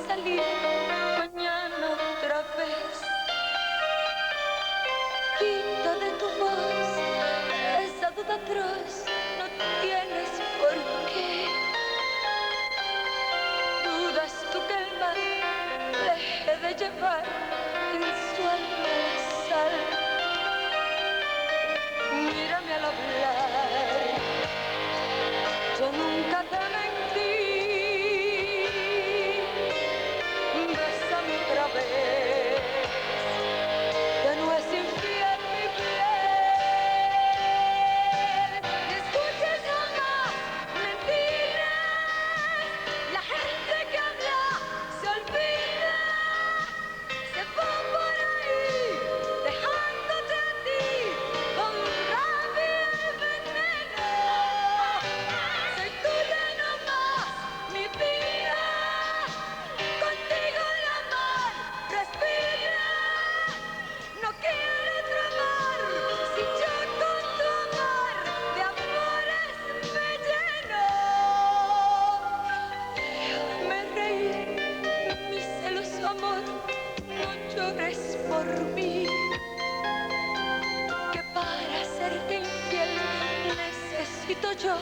salir mañana otra vez. Quita de tu voz esa duda atroz, no tienes por qué. Dudas tú que el mar deje de llevar en su alma la sal. Mírame al hablar, yo nunca te mentí. Bésame otra vez, que no es infiel mi piel. No escuches jamás mentiras, la gente que habla se olvida, se va por ahí dejándote a ti con rabia y veneno. Soy tuya nomás, mi vida, contigo la mar respira. No quiero otro amor, si yo con tu amor de amores me lleno. Déjame reír, mi celoso amor, no llores por mí, que para serte infiel necesito yo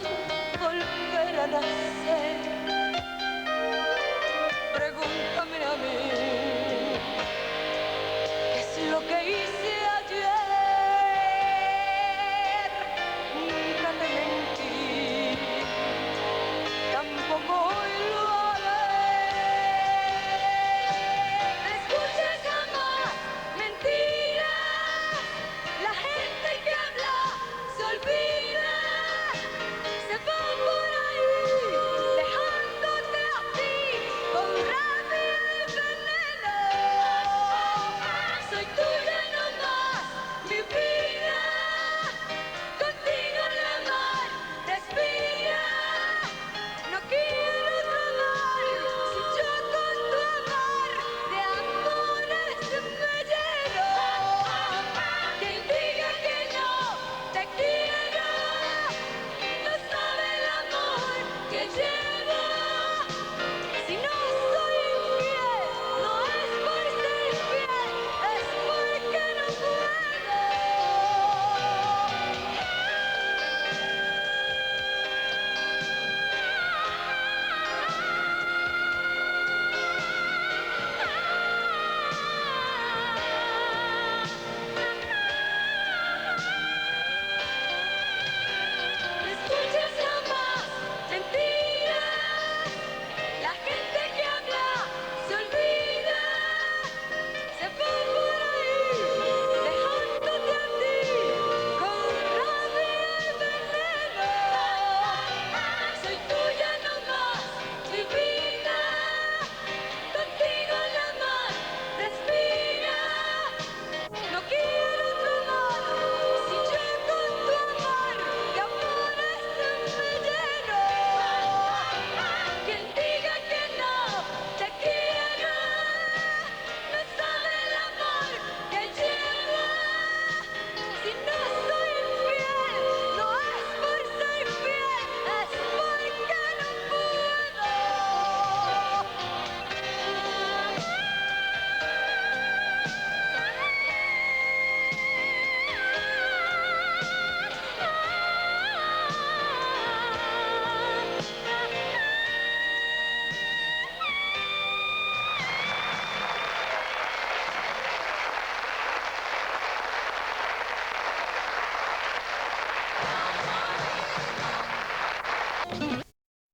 volver a